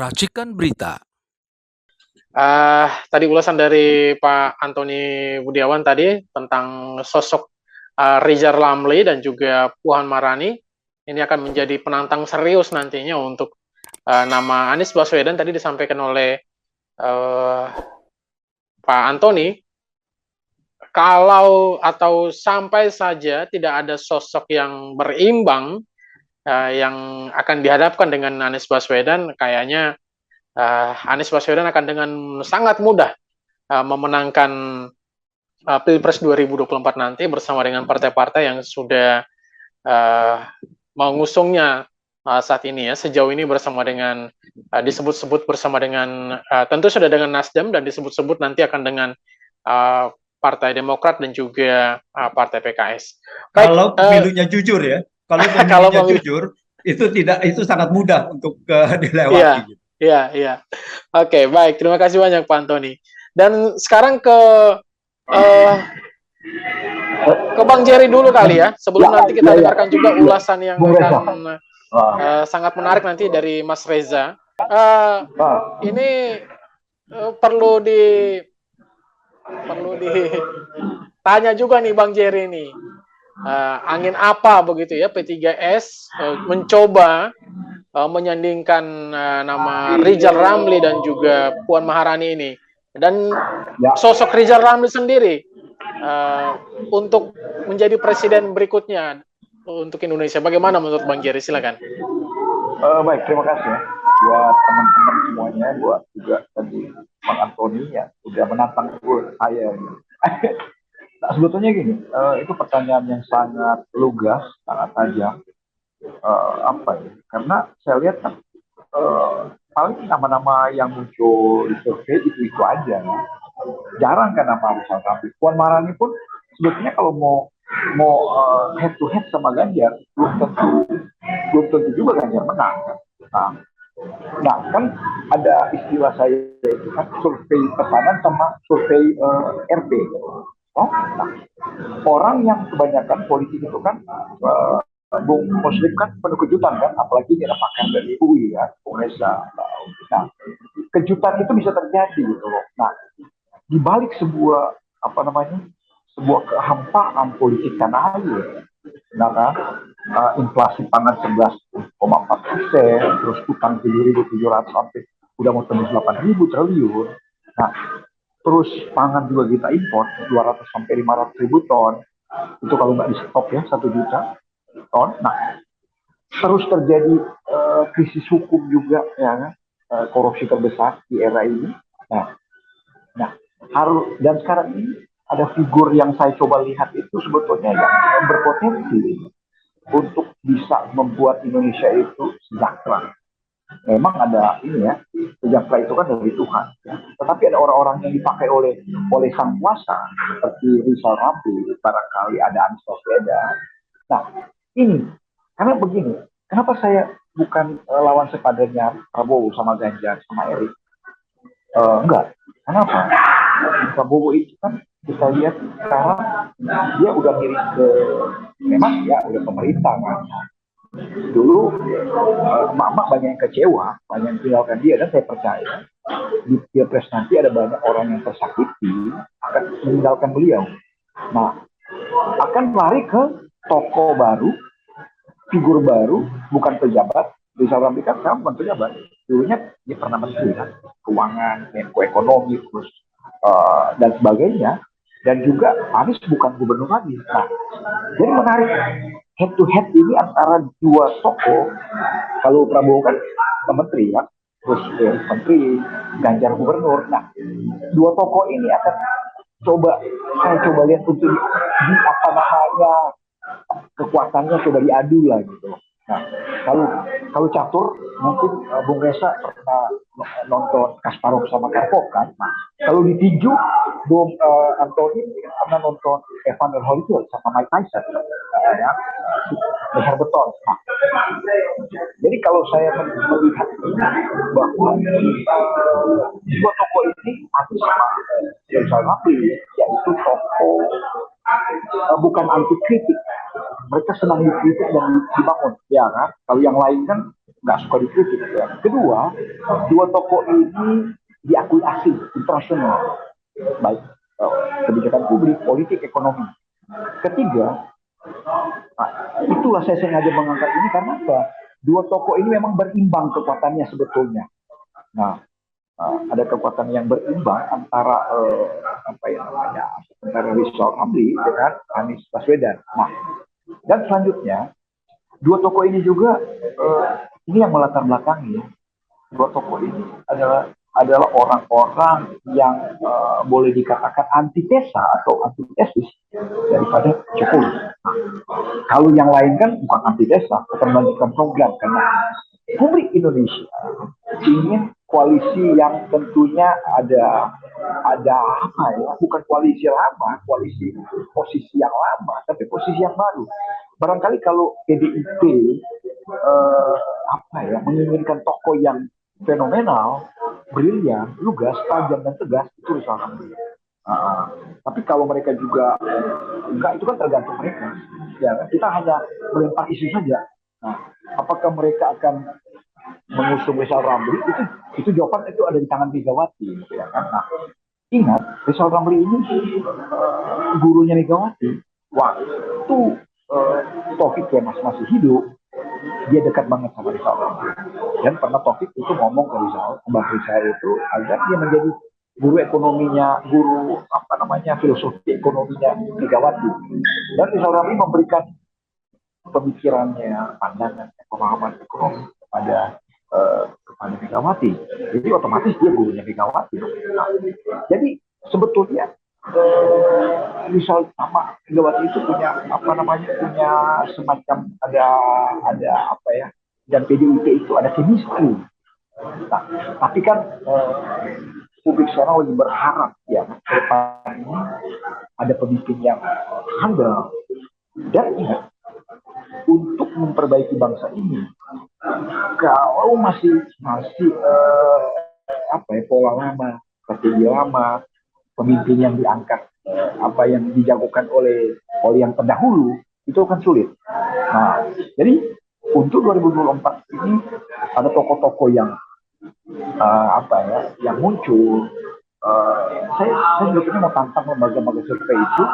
Racikan Berita. Tadi ulasan dari Pak Antoni Budiawan tadi tentang sosok Rizal Ramli dan juga Puan Maharani. Ini akan menjadi penantang serius nantinya untuk nama Anies Baswedan. Tadi disampaikan oleh Pak Antoni, kalau atau sampai saja tidak ada sosok yang berimbang yang akan dihadapkan dengan Anies Baswedan, kayaknya Anies Baswedan akan dengan sangat mudah memenangkan Pilpres 2024 nanti bersama dengan partai-partai yang sudah mengusungnya saat ini ya. Sejauh ini bersama dengan disebut-sebut bersama dengan tentu sudah dengan Nasdem dan disebut-sebut nanti akan dengan Partai Demokrat dan juga Partai PKS. Baik, kalau pemilunya jujur ya, kalau pemilunya jujur itu sangat mudah untuk dilewati. Iya. Oke, baik. Terima kasih banyak Pak Antoni. Dan sekarang ke Bang Jerry dulu kali ya, sebelum nanti kita dengarkan juga ulasan yang akan sangat menarik nanti dari Mas Reza. Ini perlu ditanya juga nih Bang Jerry nih. Angin apa begitu ya P3S mencoba menyandingkan nama Rizal Ramli dan juga Puan Maharani ini, dan sosok Rizal Ramli sendiri untuk menjadi presiden berikutnya untuk Indonesia. Bagaimana menurut Bang Jerry? Silakan. Baik, terima kasih buat teman-teman semuanya, buat juga tadi Bang Antoni ya udah menantang saya. Nah, sebetulnya gini, itu pertanyaan yang sangat lugas, sangat tajam. Karena saya lihat kan paling nama-nama yang muncul di survei itu aja. Jarang kan nama Rizal Ramli. Puan Maharani pun sebetulnya kalau mau head to head sama Ganjar belum tentu juga Ganjar menang kan. Nah kan ada istilah saya itu kan survei pesanan sama survei RT. Nah, orang yang kebanyakan politik itu kan Bung Muslim kan penuh kejutan kan, apalagi dia pakaian dari UI ya, Bung Reza. Nah, kejutan itu bisa terjadi gitu loh. Nah, di balik sebuah sebuah kehampaan politik tanah air, nah kan, inflasi pangan 11,4%, terus utang 7.700 sampai udah mau tembus 8.000 triliun. Nah, terus pangan juga kita impor 200 sampai 500 ribu ton. Itu kalau nggak di stop ya 1 juta ton. Nah, terus terjadi krisis hukum juga ya, korupsi terbesar di era ini. Nah, dan sekarang ini ada figur yang saya coba lihat itu sebetulnya yang berpotensi untuk bisa membuat Indonesia itu sejahtera. Memang ada ini ya, sejahtera itu kan dari Tuhan. Ya. Tetapi ada orang-orang yang dipakai oleh sang kuasa seperti Rizal Ramli, barangkali ada Anies Baswedan. Nah, ini karena begini, kenapa saya bukan lawan sepadannya Prabowo sama Ganjar sama Erik? Enggak. Kenapa? Prabowo itu kan kita lihat sekarang dia udah mirip ke memang ya udah pemerintah kan. Dulu emak-emak banyak yang kecewa, banyak yang tinggalkan dia, dan saya percaya di Pilpres nanti ada banyak orang yang tersakiti akan meninggalkan beliau. Nah, akan lari ke tokoh baru, figur baru, bukan pejabat. Rizal Ramli kan sekarang bukan pejabat, dulunya dia pernah menteri kan, keuangan, Menko Ekonomi, terus dan sebagainya. Dan juga Anies bukan gubernur lagi. Nah, jadi menarik head to head ini antara dua tokoh. Kalau Prabowo kan menteri kan, terus menteri, Ganjar gubernur. Nah, dua tokoh ini akan saya coba lihat untuk di apa namanya kekuatannya coba diadu lah gitu. Nah, kalau catur mungkin Bung Reza pernah nonton Kasparov sama Karpov kan. Nah, kalau di tinju Bung Antoni pernah nonton Evander Holyfield sama Mike Tyson ya, leher beton. Nah, jadi kalau saya melihat bahwa dua tokoh ini anti sama Rizal Ramli, yaitu tokoh bukan anti kritik. Mereka senang dikritik dan dibangun, ya kan? Kalau yang lain kan nggak suka dikritik. Ya. Kedua, dua tokoh ini diakui asing internasional, baik kebijakan publik, politik, ekonomi. Ketiga, nah, itulah saya sengaja mengangkat ini karena apa? Dua tokoh ini memang berimbang kekuatannya sebetulnya. Nah, ada kekuatan yang berimbang antara antara Rizal Ramli dengan Anies Baswedan. Nah, dan selanjutnya dua tokoh ini juga ini yang melatar belakangi. Dua tokoh ini adalah orang-orang yang boleh dikatakan antitesa atau antitesis daripada Jokowi. Nah, kalau yang lain kan bukan antitesa, akan melanjutkan program karena publik Indonesia ingin koalisi yang tentunya ada apa ya, bukan koalisi lama, koalisi posisi yang lama, tapi posisi yang baru. Barangkali kalau PDIP menginginkan tokoh yang fenomenal, brilian, lugas, tajam dan tegas, itu Rizal Ramli. Tapi kalau mereka juga enggak, itu kan tergantung mereka. Ya, kita hanya melempar isu saja. Nah, apakah mereka akan mengusung Rizal Ramli? Itu jawaban itu ada di tangan Megawati. Ya kan? Nah, ingat Rizal Ramli ini gurunya Megawati. Waktu Taufik Kemas masih hidup, dia dekat banget sama Rizal Ramli. Dan pernah Taufik itu ngomong ke Rizal, Mbak Rizal itu agar dia menjadi guru ekonominya, filosofi ekonominya Megawati. Dan Rizal Ramli memberikan pemikirannya, pandangannya, pemahaman ekonomi kepada Megawati. Jadi otomatis dia gurunya Megawati. Nah, jadi sebetulnya Rizal sama Megawati itu punya punya semacam ada dan PDIP itu ada chemistry. Nah, tapi kan publik sekarang lagi berharap ya depan ini ada pemimpin yang handal dan ingat untuk memperbaiki bangsa ini. Kalau masih pola lama, strategi lama, pemimpin yang diangkat yang dijagokan oleh yang terdahulu itu akan sulit. Nah, jadi untuk 2024 ini ada tokoh-tokoh yang yang muncul. Saya sebetulnya mau tantang lembaga-lembaga survei itu,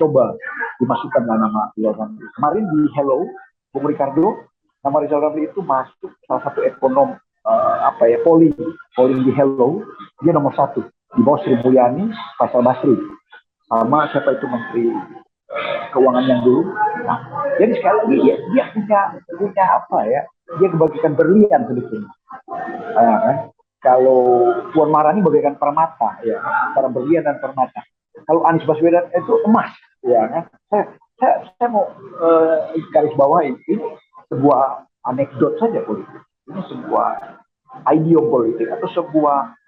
coba dimasukkanlah nama Rizal Ramli. Kemarin di Hello, Bung Ricardo, nama Rizal Ramli itu masuk salah satu ekonom polling di Hello, dia nomor 1 di bawah Sri Mulyani, Faisal Basri, sama siapa itu Menteri Keuangan yang dulu. Nah, jadi sekali lagi dia punya dia kebagikan berlian sebetulnya. Kalau Puan Maharani bagaikan permata, ya, antara berlian dan permata. Kalau Anies Baswedan itu emas, ya kan. Saya mau garis bawahi ini sebuah anekdot saja politik. Ini sebuah idiom politik atau sebuah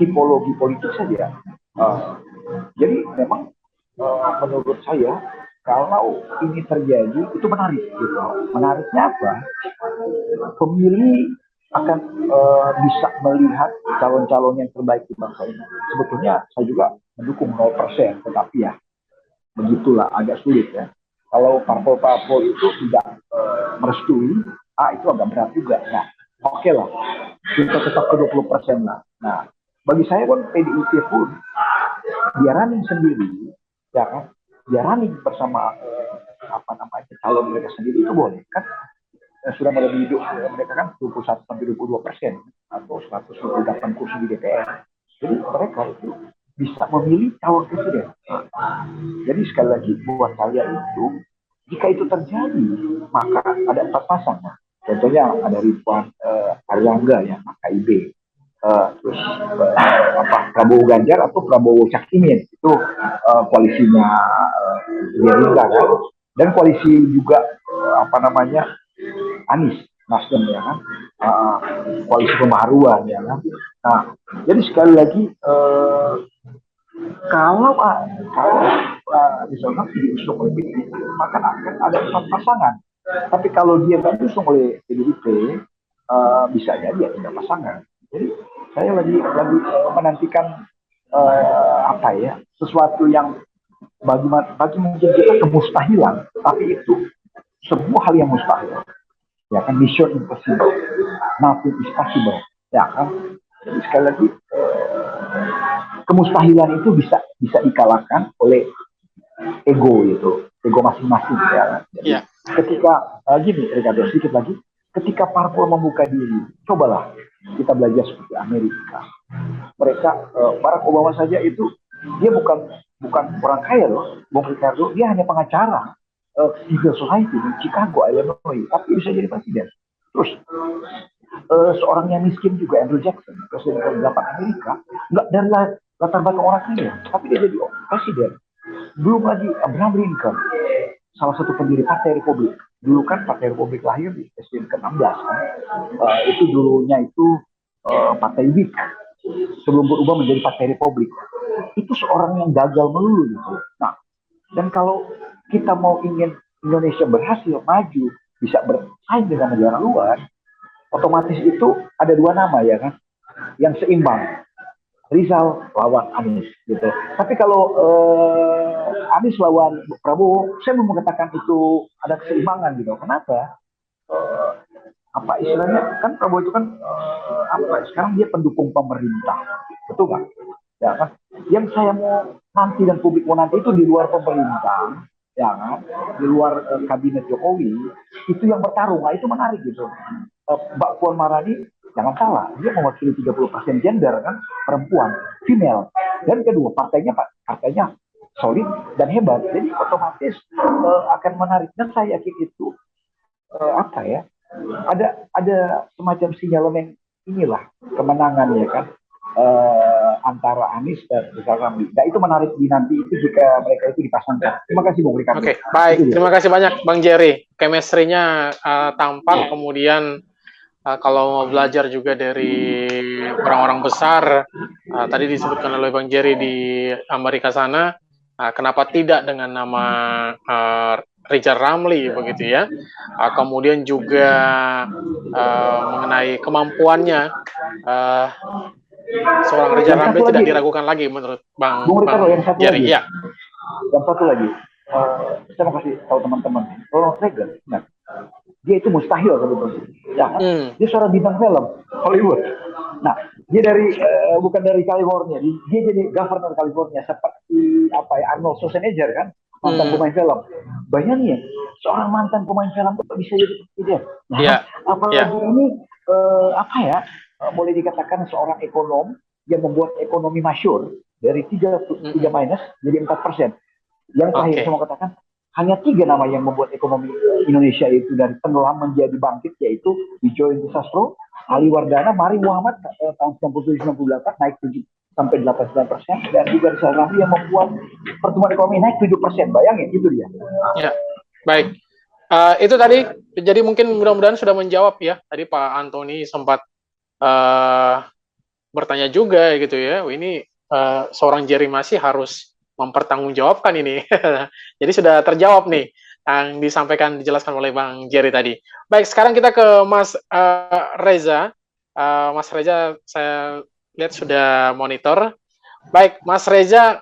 tipologi politik saja. Jadi memang menurut saya kalau ini terjadi itu menarik gitu. Menariknya apa? Pemilih akan bisa melihat calon-calon yang terbaik di bangsa ini. Sebetulnya saya juga mendukung 0%, tetapi ya begitulah, agak sulit ya. Kalau parpol-parpol itu tidak merestui, itu agak berat juga. Nah, oke lah, kita tetap ke 20% lah. Nah, bagi saya pun PDIP pun dia running sendiri, ya kan? Dia running bersama calon mereka sendiri itu boleh kan? Sudah melebihi hidup mereka kan 21-22% atau 128 kursi di DPR. Jadi mereka itu bisa memilih calon presiden. Jadi sekali lagi buat saya itu, jika itu terjadi maka ada 4 pasang. Contohnya ada Ridwan Aryangga ya, KIB. Terus Prabowo Ganjar atau Prabowo Cak Imin itu koalisinya Gerindra kan, dan koalisi juga Anies Nasdem ya kan, koalisi pembaharuan ya kan. Nah, jadi sekali lagi kalau misalnya diusung oleh PDIP maka akan ada 4 pasangan. Tapi kalau dia nggak diusung oleh PDIP bisa jadi ya tidak pasangan. Jadi saya lagi menantikan sesuatu yang bagi mungkin kita kemustahilan, tapi itu sebuah hal yang mustahil. ya kan, mission impossible, nothing is possible, ya kan. Jadi sekali lagi kemustahilan itu bisa dikalahkan oleh ego itu, ego masing-masing, ya kan. Jadi Ya. ketika gini, Ricardo, sedikit lagi, ketika parpol membuka diri, cobalah kita belajar seperti Amerika. Mereka Barack Obama saja itu dia bukan orang kaya loh, Bung Ricardo, dia hanya pengacara civil society di Chicago, Illinois, tapi bisa jadi presiden. Terus seorang yang miskin juga, Andrew Jackson, presiden ke-8 Amerika, nggak dari latar belakang orang kaya, tapi dia jadi presiden. Belum lagi Abraham Lincoln, salah satu pendiri Partai Republik. Dulu kan Partai Republik lahir di presiden ke-16 kan. Itu dulunya itu Partai Whig, sebelum berubah menjadi Partai Republik. Itu seorang yang gagal melulu gitu. Nah, dan kalau kita mau ingin Indonesia berhasil maju, bisa bersaing dengan negara luar, otomatis itu ada dua nama, ya kan, yang seimbang. Rizal lawan Anies gitu. Tapi kalau Anies lawan Prabowo, saya mau mengatakan itu ada keseimbangan gitu. Kenapa? Apa istilahnya, kan Prabowo itu kan sekarang dia pendukung pemerintah, betul nggak? Ya kan? Yang saya mau nanti dan publik mau nanti itu di luar pemerintah, ya kan? Di luar kabinet Jokowi, itu yang bertarung. Nah, itu menarik gitu. Mbak Puan Maharani, jangan salah, dia mewakili 30% gender kan, perempuan, female. Dan kedua, partainya solid dan hebat. Jadi otomatis akan menarik. Dan saya yakin itu ada semacam sinyalemen inilah kemenangan, ya kan, antara Anies dan Rizal Ramli. Nah, itu menarik di nanti itu jika mereka itu dipasangkan. Terima kasih Bung Ricardo. Oke, baik. Terima kasih banyak Bang Jerry. Chemistry-nya tampak, kemudian kalau mau belajar juga dari orang-orang besar, tadi disebutkan oleh Bang Jerry di Amerika sana, kenapa tidak dengan nama Rizal Ramli begitu ya. Kemudian juga mengenai kemampuannya, seorang Rizal Ramli tidak diragukan lagi menurut Bang Jerry. Ya. Dan satu lagi, saya mau kasih tahu teman-teman, Ronald Reagan, dia itu mustahil sebetulnya. Ya, dia seorang bintang film Hollywood. Nah, dia bukan dari California, dia jadi governor California seperti Arnold Schwarzenegger kan, mantan pemain film. Bayangin, seorang mantan pemain film itu bisa jadi presiden. Nah, apalagi ini boleh dikatakan seorang ekonom yang membuat ekonomi masyhur dari 3 minus jadi 4%. Yang terakhir saya mau katakan, hanya 3 nama yang membuat ekonomi Indonesia itu dari tenggelam menjadi bangkit, yaitu Widjojo Sastro, Ali Wardana, Mari Muhammad tahun 97-98 naik 7-8-9%, dan juga Rizal Ramli yang membuat pertumbuhan ekonomi naik 7%. Bayangin, itu dia. Ya, baik. Itu tadi, jadi mungkin mudah-mudahan sudah menjawab ya. Tadi Pak Antoni sempat bertanya juga gitu ya. Ini seorang Jerry masih harus mempertanggungjawabkan ini. Jadi sudah terjawab nih yang dijelaskan oleh Bang Jerry tadi. Baik, sekarang kita ke Mas Reza. Mas Reza, saya lihat sudah monitor. Baik, Mas Reza,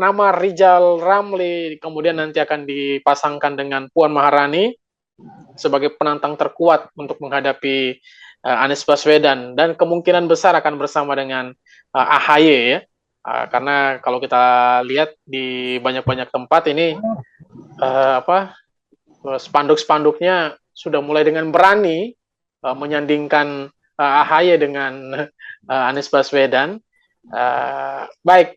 nama Rizal Ramli kemudian nanti akan dipasangkan dengan Puan Maharani sebagai penantang terkuat untuk menghadapi Anies Baswedan, dan kemungkinan besar akan bersama dengan AHY ya. Karena kalau kita lihat di banyak-banyak tempat ini spanduk-spanduknya sudah mulai dengan berani menyandingkan AHY dengan Anies Baswedan. Baik,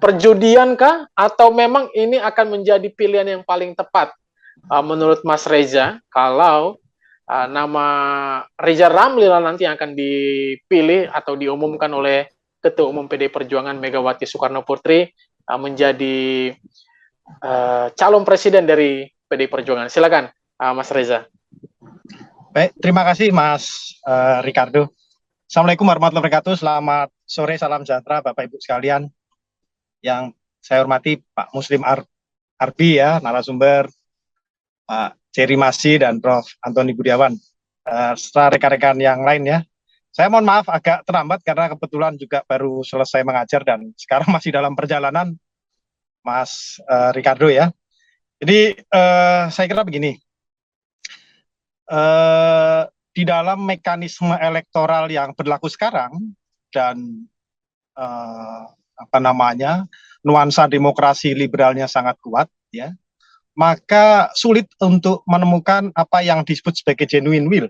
perjudiankah atau memang ini akan menjadi pilihan yang paling tepat menurut Mas Reza kalau nama Rizal Ramli nanti yang akan dipilih atau diumumkan oleh Ketua Umum PDI Perjuangan Megawati Soekarno Putri menjadi calon presiden dari PDI Perjuangan. Silakan, Mas Reza. Baik, terima kasih Mas Ricardo. Assalamualaikum warahmatullahi wabarakatuh. Selamat sore, salam sejahtera Bapak Ibu sekalian. Yang saya hormati Pak Muslim Arbi ya, narasumber, Pak Jerry Masi dan Prof. Antoni Budiawan, serta rekan-rekan yang lain ya. Saya mohon maaf agak terlambat karena kebetulan juga baru selesai mengajar dan sekarang masih dalam perjalanan, Mas Ricardo ya. Jadi saya kira begini, di dalam mekanisme elektoral yang berlaku sekarang dan apa namanya nuansa demokrasi liberalnya sangat kuat, ya, maka sulit untuk menemukan apa yang disebut sebagai genuine will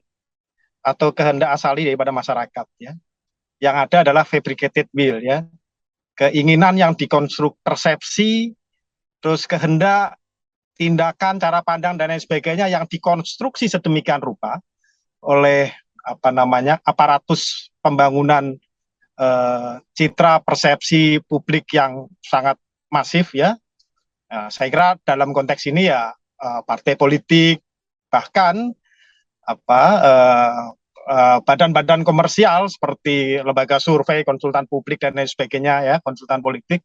atau kehendak asali daripada masyarakat, ya. Yang ada adalah fabricated will, ya, keinginan yang dikonstruk, persepsi, terus kehendak, tindakan, cara pandang dan lain sebagainya yang dikonstruksi sedemikian rupa oleh apa namanya aparatus pembangunan citra persepsi publik yang sangat masif, ya. Nah, saya kira dalam konteks ini ya partai politik bahkan apa badan-badan komersial seperti lembaga survei, konsultan publik dan lain sebagainya, ya, konsultan politik,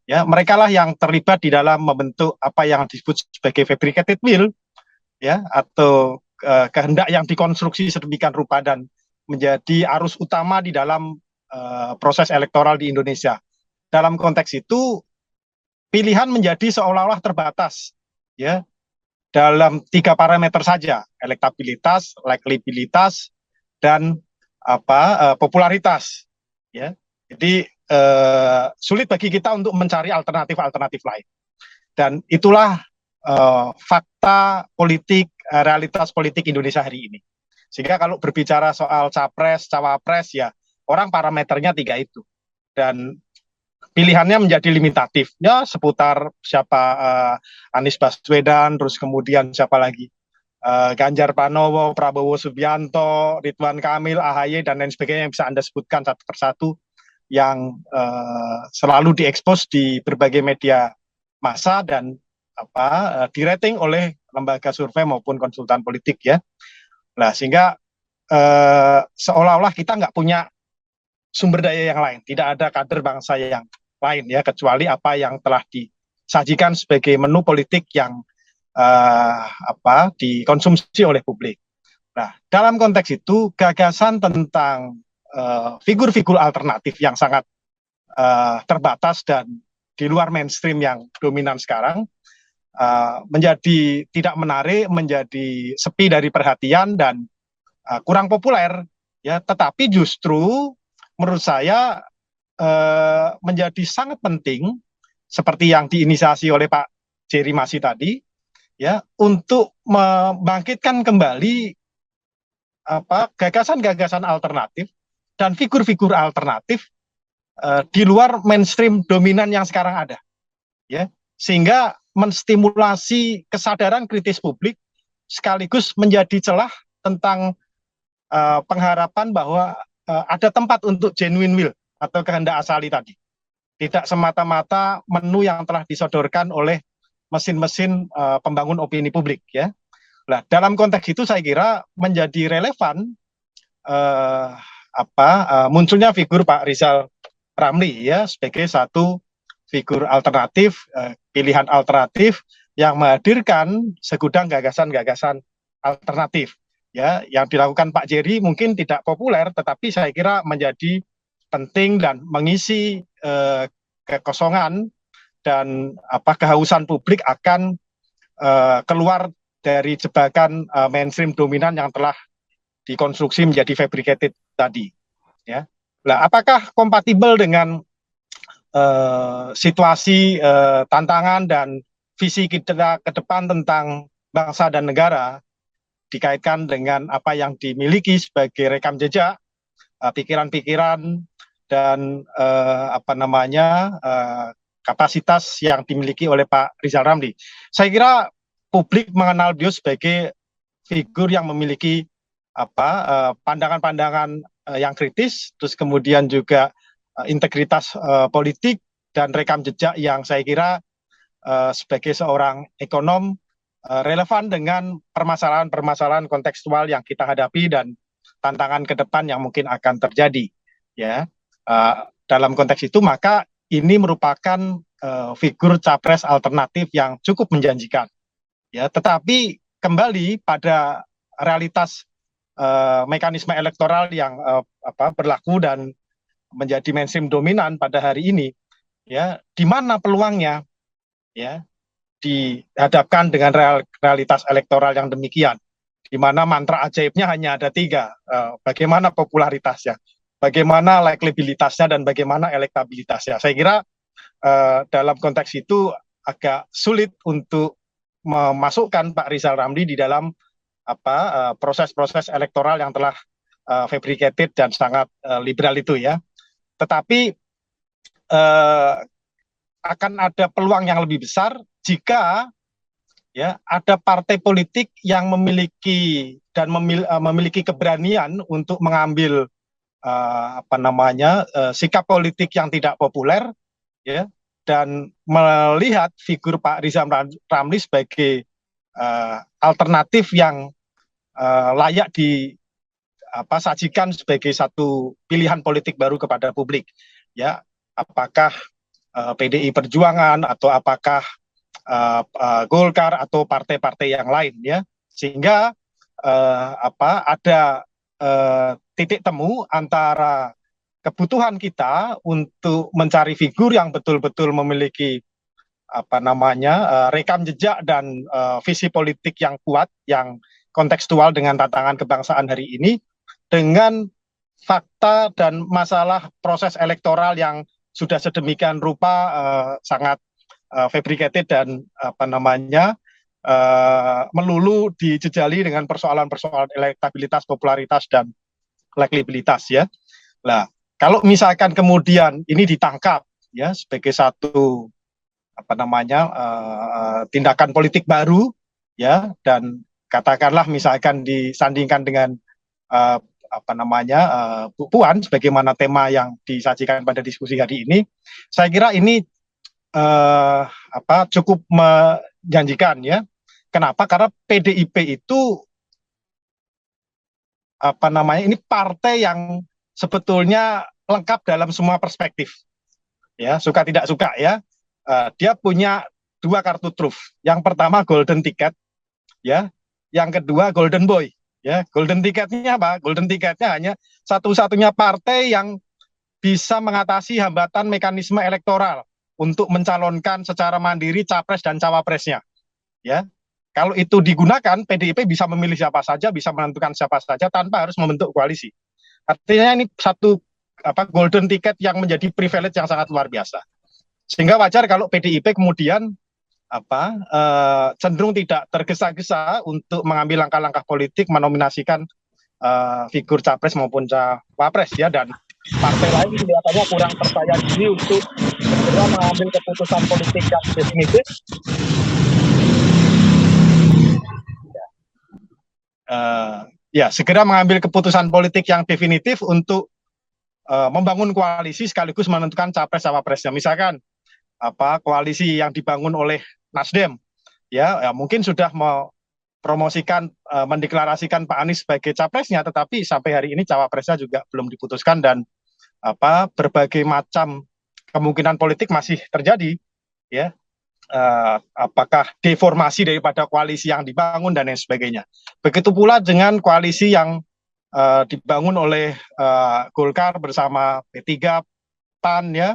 ya, mereka lah yang terlibat di dalam membentuk apa yang disebut sebagai fabricated will, ya, atau kehendak yang dikonstruksi sedemikian rupa dan menjadi arus utama di dalam proses elektoral di Indonesia. Dalam konteks itu pilihan menjadi seolah-olah terbatas, ya, dalam 3 parameter saja: elektabilitas, likabilitas, dan popularitas, ya. Jadi sulit bagi kita untuk mencari alternatif-alternatif lain. Dan itulah fakta politik, realitas politik Indonesia hari ini. Sehingga kalau berbicara soal capres, cawapres, ya orang parameternya 3 itu. Dan pilihannya menjadi limitatif, ya, seputar siapa Anies Baswedan, terus kemudian siapa lagi, Ganjar Pranowo, Prabowo Subianto, Ridwan Kamil, AHY dan lain sebagainya yang bisa Anda sebutkan satu persatu yang selalu diekspos di berbagai media massa dan dirating oleh lembaga survei maupun konsultan politik, ya. Nah, sehingga seolah-olah kita nggak punya sumber daya yang lain, tidak ada kader bangsa yang lain, ya, kecuali apa yang telah disajikan sebagai menu politik yang dikonsumsi oleh publik. Nah, dalam konteks itu gagasan tentang figur-figur alternatif yang sangat terbatas dan di luar mainstream yang dominan sekarang menjadi tidak menarik, menjadi sepi dari perhatian dan kurang populer, ya. Tetapi justru menurut saya menjadi sangat penting seperti yang diinisiasi oleh Pak Jerry Masi tadi, ya, untuk membangkitkan kembali gagasan-gagasan alternatif dan figur-figur alternatif di luar mainstream dominan yang sekarang ada, ya, sehingga menstimulasi kesadaran kritis publik sekaligus menjadi celah tentang pengharapan bahwa ada tempat untuk genuine will atau kehendak asali tadi, tidak semata-mata menu yang telah disodorkan oleh mesin-mesin pembangun opini publik, ya. Nah, dalam konteks itu saya kira menjadi relevan munculnya figur Pak Rizal Ramli, ya, sebagai satu figur alternatif, pilihan alternatif yang menghadirkan segudang gagasan-gagasan alternatif, ya, yang dilakukan Pak Jerry mungkin tidak populer, tetapi saya kira menjadi penting dan mengisi kekosongan dan kehausan publik akan keluar dari jebakan mainstream dominan yang telah dikonstruksi menjadi fabricated tadi, ya. Nah, apakah kompatibel dengan situasi, tantangan dan visi kita ke depan tentang bangsa dan negara dikaitkan dengan apa yang dimiliki sebagai rekam jejak, pikiran-pikiran dan kapasitas yang dimiliki oleh Pak Rizal Ramli. Saya kira publik mengenal beliau sebagai figur yang memiliki pandangan-pandangan yang kritis, terus kemudian juga integritas politik dan rekam jejak yang saya kira sebagai seorang ekonom relevan dengan permasalahan-permasalahan kontekstual yang kita hadapi dan tantangan ke depan yang mungkin akan terjadi, ya. Dalam konteks itu maka ini merupakan figur capres alternatif yang cukup menjanjikan, ya. Tetapi kembali pada realitas mekanisme elektoral yang berlaku dan menjadi mainstream dominan pada hari ini, ya, di mana peluangnya, ya, dihadapkan dengan realitas elektoral yang demikian, di mana mantra ajaibnya hanya ada 3, bagaimana popularitasnya, bagaimana likabilitasnya, dan bagaimana elektabilitasnya. Saya kira dalam konteks itu agak sulit untuk memasukkan Pak Rizal Ramli di dalam proses-proses elektoral yang telah fabricated dan sangat liberal itu ya. Tetapi akan ada peluang yang lebih besar jika ya ada partai politik yang memiliki dan memiliki keberanian untuk mengambil sikap politik yang tidak populer ya, dan melihat figur Pak Rizal Ramli sebagai alternatif yang layak disajikan sebagai satu pilihan politik baru kepada publik ya. Apakah PDI Perjuangan atau apakah Golkar atau partai-partai yang lain ya, sehingga ada titik temu antara kebutuhan kita untuk mencari figur yang betul-betul memiliki rekam jejak dan visi politik yang kuat, yang kontekstual dengan tantangan kebangsaan hari ini, dengan fakta dan masalah proses elektoral yang sudah sedemikian rupa sangat fabricated dan melulu dijejali dengan persoalan-persoalan elektabilitas, popularitas, dan likabilitas ya. Nah, kalau misalkan kemudian ini ditangkap ya sebagai satu tindakan politik baru ya, dan katakanlah misalkan disandingkan dengan Bu Puan sebagaimana tema yang disajikan pada diskusi hari ini, saya kira ini cukup menjanjikan ya. Kenapa? Karena PDIP itu ini partai yang sebetulnya lengkap dalam semua perspektif ya, suka tidak suka ya. Dia punya 2 kartu truf. Yang pertama golden ticket ya, yang kedua golden boy ya. Golden ticketnya apa? Golden ticketnya hanya satu-satunya partai yang bisa mengatasi hambatan mekanisme elektoral untuk mencalonkan secara mandiri capres dan cawapresnya ya. Kalau itu digunakan, PDIP bisa memilih siapa saja, bisa menentukan siapa saja tanpa harus membentuk koalisi. Artinya ini satu golden ticket yang menjadi privilege yang sangat luar biasa. Sehingga wajar kalau PDIP kemudian cenderung tidak tergesa-gesa untuk mengambil langkah-langkah politik menominasikan figur capres maupun cawapres ya, dan partai lain kelihatannya kurang percaya diri untuk segera mengambil keputusan politik yang definitif. Segera mengambil keputusan politik yang definitif untuk membangun koalisi sekaligus menentukan capres cawapresnya. Misalkan koalisi yang dibangun oleh Nasdem ya mungkin sudah mempromosikan mendeklarasikan Pak Anies sebagai capresnya, tetapi sampai hari ini cawapresnya juga belum diputuskan, dan berbagai macam kemungkinan politik masih terjadi ya. Apakah deformasi daripada koalisi yang dibangun dan lain sebagainya. Begitu pula dengan koalisi yang dibangun oleh Golkar bersama P3, PAN ya,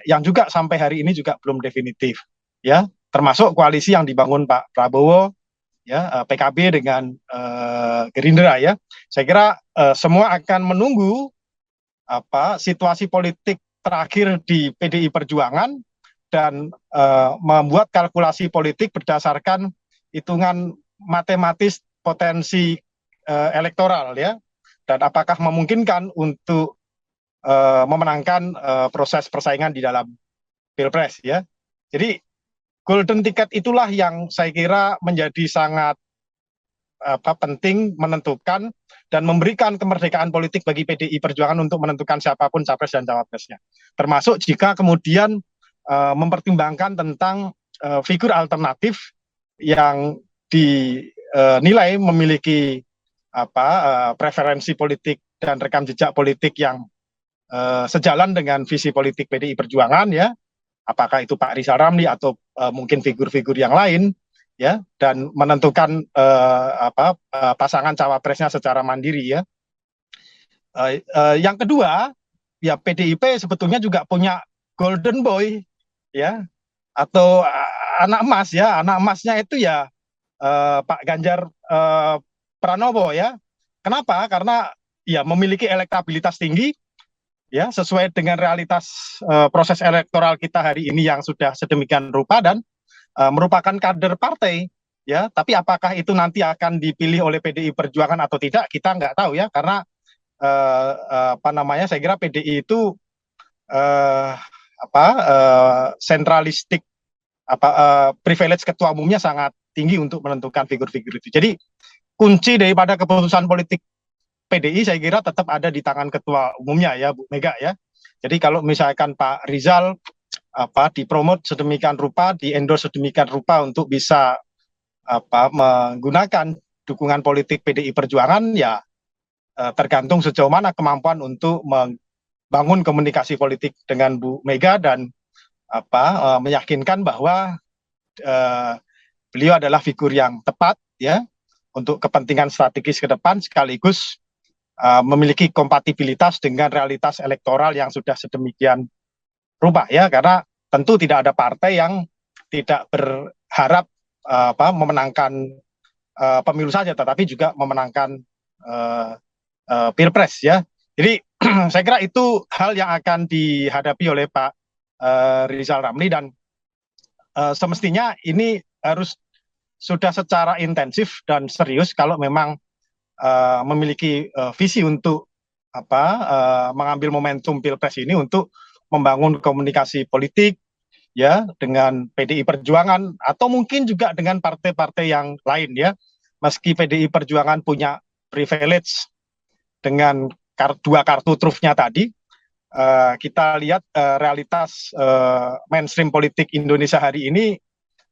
yang juga sampai hari ini juga belum definitif ya, termasuk koalisi yang dibangun Pak Prabowo ya, PKB dengan Gerindra ya. Saya kira semua akan menunggu situasi politik terakhir di PDI Perjuangan dan membuat kalkulasi politik berdasarkan hitungan matematis potensi elektoral ya, dan apakah memungkinkan untuk memenangkan proses persaingan di dalam Pilpres ya. Jadi golden ticket itulah yang saya kira menjadi sangat penting menentukan dan memberikan kemerdekaan politik bagi PDI Perjuangan untuk menentukan siapapun capres dan cawapresnya. Termasuk jika kemudian mempertimbangkan tentang figur alternatif yang dinilai memiliki preferensi politik dan rekam jejak politik yang sejalan dengan visi politik PDI Perjuangan ya, apakah itu Pak Rizal Ramli atau mungkin figur-figur yang lain ya, dan menentukan pasangan cawapresnya secara mandiri ya. Yang kedua ya, PDIP sebetulnya juga punya golden boy ya, atau anak emas ya. Anak emasnya itu ya Pak Ganjar Pranowo ya. Kenapa? Karena ya memiliki elektabilitas tinggi ya sesuai dengan realitas proses elektoral kita hari ini yang sudah sedemikian rupa dan merupakan kader partai ya. Tapi apakah itu nanti akan dipilih oleh PDI Perjuangan atau tidak kita nggak tahu ya karena apa namanya saya kira PDI itu sentralistik privilege ketua umumnya sangat tinggi untuk menentukan figur-figur itu. Jadi kunci daripada keputusan politik PDI saya kira tetap ada di tangan ketua umumnya ya Bu Mega ya. Jadi kalau misalkan Pak Rizal dipromot sedemikian rupa, di-endorse sedemikian rupa untuk bisa menggunakan dukungan politik PDI Perjuangan ya tergantung sejauh mana kemampuan untuk membangun komunikasi politik dengan Bu Mega dan meyakinkan bahwa beliau adalah figur yang tepat ya untuk kepentingan strategis ke depan sekaligus memiliki kompatibilitas dengan realitas elektoral yang sudah sedemikian rupa ya karena tentu tidak ada partai yang tidak berharap memenangkan pemilu saja tetapi juga memenangkan pilpres ya. Jadi saya kira itu hal yang akan dihadapi oleh Pak Rizal Ramli dan semestinya ini harus sudah secara intensif dan serius kalau memang memiliki visi untuk mengambil momentum pilpres ini untuk membangun komunikasi politik ya dengan PDI Perjuangan atau mungkin juga dengan partai-partai yang lain ya. Meski PDI Perjuangan punya privilege dengan dua kartu trufnya tadi, kita lihat realitas mainstream politik Indonesia hari ini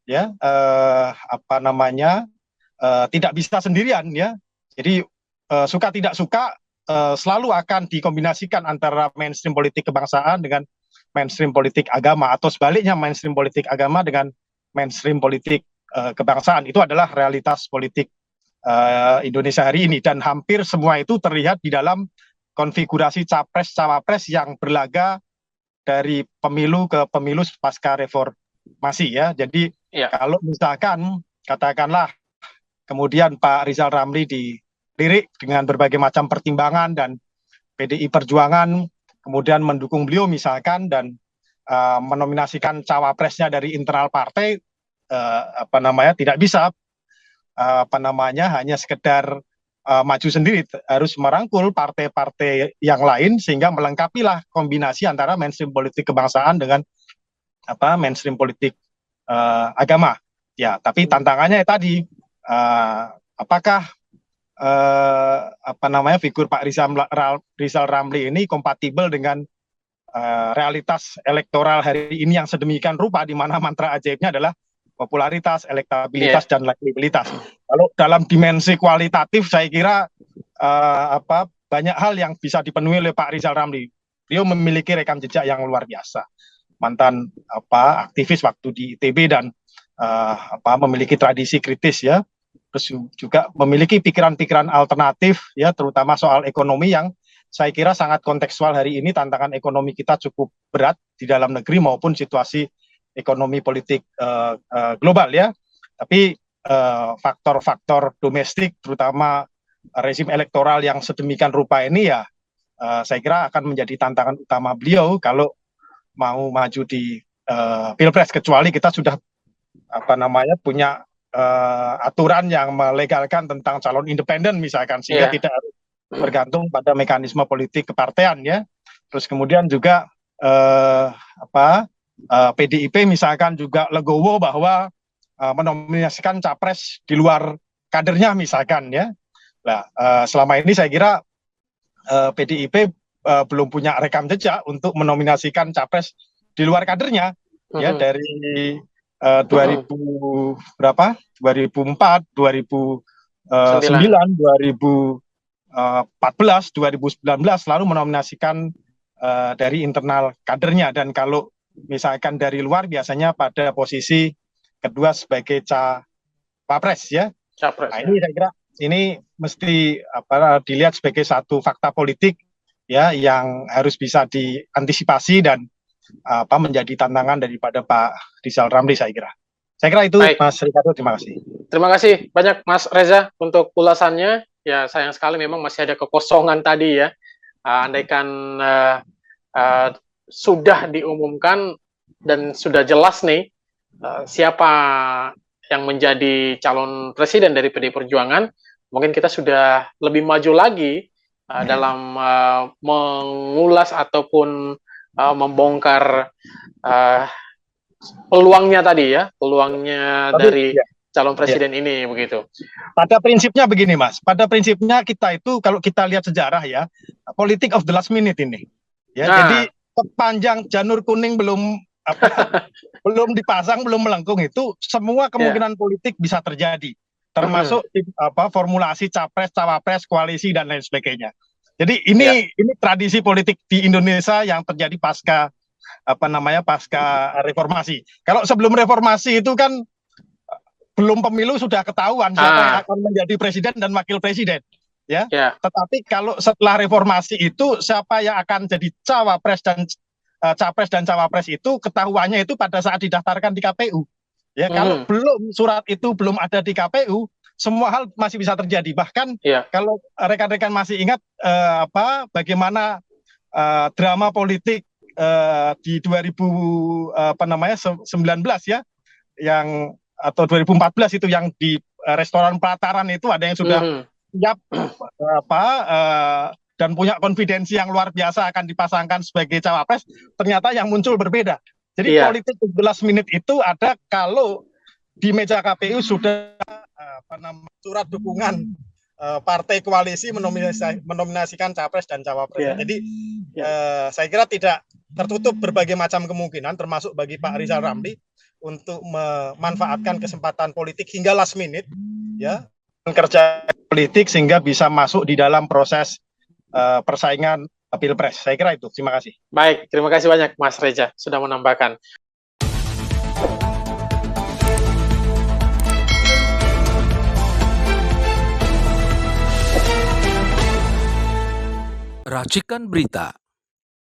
ya tidak bisa sendirian ya. Jadi suka tidak suka selalu akan dikombinasikan antara mainstream politik kebangsaan dengan mainstream politik agama atau sebaliknya mainstream politik agama dengan mainstream politik kebangsaan. Itu adalah realitas politik Indonesia hari ini dan hampir semua itu terlihat di dalam konfigurasi capres-cawapres yang berlaga dari pemilu ke pemilu pasca reformasi ya. Jadi kalau misalkan katakanlah kemudian Pak Rizal Ramli dilirik dengan berbagai macam pertimbangan dan PDI Perjuangan kemudian mendukung beliau misalkan dan menominasikan cawapresnya dari internal partai tidak bisa hanya sekedar maju sendiri, harus merangkul partai-partai yang lain sehingga melengkapilah kombinasi antara mainstream politik kebangsaan dengan mainstream politik agama. Ya, tapi tantangannya tadi apakah figur Pak Rizal Ramli ini kompatibel dengan realitas elektoral hari ini yang sedemikian rupa di mana mantra ajaibnya adalah popularitas, elektabilitas dan elektabilitas. Kalau dalam dimensi kualitatif saya kira banyak hal yang bisa dipenuhi oleh Pak Rizal Ramli. Beliau memiliki rekam jejak yang luar biasa. Mantan aktivis waktu di ITB dan memiliki tradisi kritis ya. Terus juga memiliki pikiran-pikiran alternatif ya terutama soal ekonomi yang saya kira sangat kontekstual hari ini. Tantangan ekonomi kita cukup berat di dalam negeri maupun situasi ekonomi politik global ya. Tapi faktor-faktor domestik terutama rezim elektoral yang sedemikian rupa ini ya saya kira akan menjadi tantangan utama beliau kalau mau maju di pilpres, kecuali kita sudah punya aturan yang melegalkan tentang calon independen misalkan sehingga tidak harus bergantung pada mekanisme politik kepartean ya. Terus kemudian juga PDIP misalkan juga legowo bahwa menominasikan capres di luar kadernya misalkan ya. Nah, selama ini saya kira PDIP belum punya rekam jejak untuk menominasikan capres di luar kadernya ya dari 2004, 2009, 2014, 2019 selalu menominasikan dari internal kadernya dan kalau misalkan dari luar biasanya pada posisi kedua sebagai capres ya. Nah, ini saya kira ini mesti dilihat sebagai satu fakta politik ya yang harus bisa diantisipasi dan menjadi tantangan daripada Pak Rizal Ramli saya kira. Saya kira itu. Baik. Mas Ricardo, terima kasih. terima kasih banyak Mas Reza untuk ulasannya. Ya, sayang sekali memang masih ada kekosongan tadi ya. Andaikan sudah diumumkan dan sudah jelas nih siapa yang menjadi calon presiden dari PDI Perjuangan, mungkin kita sudah lebih maju lagi dalam mengulas ataupun membongkar peluangnya tadi ya, peluangnya dari calon presiden ini begitu. Pada prinsipnya begini Mas, pada prinsipnya kita itu kalau kita lihat sejarah ya, politik of the last minute ini. Ya, jadi sepanjang janur kuning belum belum dipasang, belum melengkung itu semua kemungkinan politik bisa terjadi. Termasuk formulasi capres, cawapres, koalisi dan lain sebagainya. Jadi ini tradisi politik di Indonesia yang terjadi pasca pasca reformasi. Kalau sebelum reformasi itu kan belum pemilu sudah ketahuan siapa yang akan menjadi presiden dan wakil presiden, ya. Tetapi kalau setelah reformasi itu siapa yang akan jadi cawapres dan capres dan cawapres itu ketahuannya itu pada saat didaftarkan di KPU. Ya, kalau belum surat itu belum ada di KPU, semua hal masih bisa terjadi. Bahkan kalau rekan-rekan masih ingat bagaimana drama politik di 2019 ya, yang atau 2014 itu yang di restoran Pelataran itu ada yang sudah siap dan punya konfidensi yang luar biasa akan dipasangkan sebagai cawapres, ternyata yang muncul berbeda. Jadi politik 11 menit itu ada kalau di meja KPU sudah surat dukungan partai koalisi menominasikan capres dan cawapres. Jadi saya kira tidak tertutup berbagai macam kemungkinan, termasuk bagi Pak Rizal Ramli untuk memanfaatkan kesempatan politik hingga last minute, ya, kerja politik sehingga bisa masuk di dalam proses persaingan Pilpres. Saya kira itu. Terima kasih. Baik, terima kasih banyak Mas Reza sudah menambahkan. Racikan Berita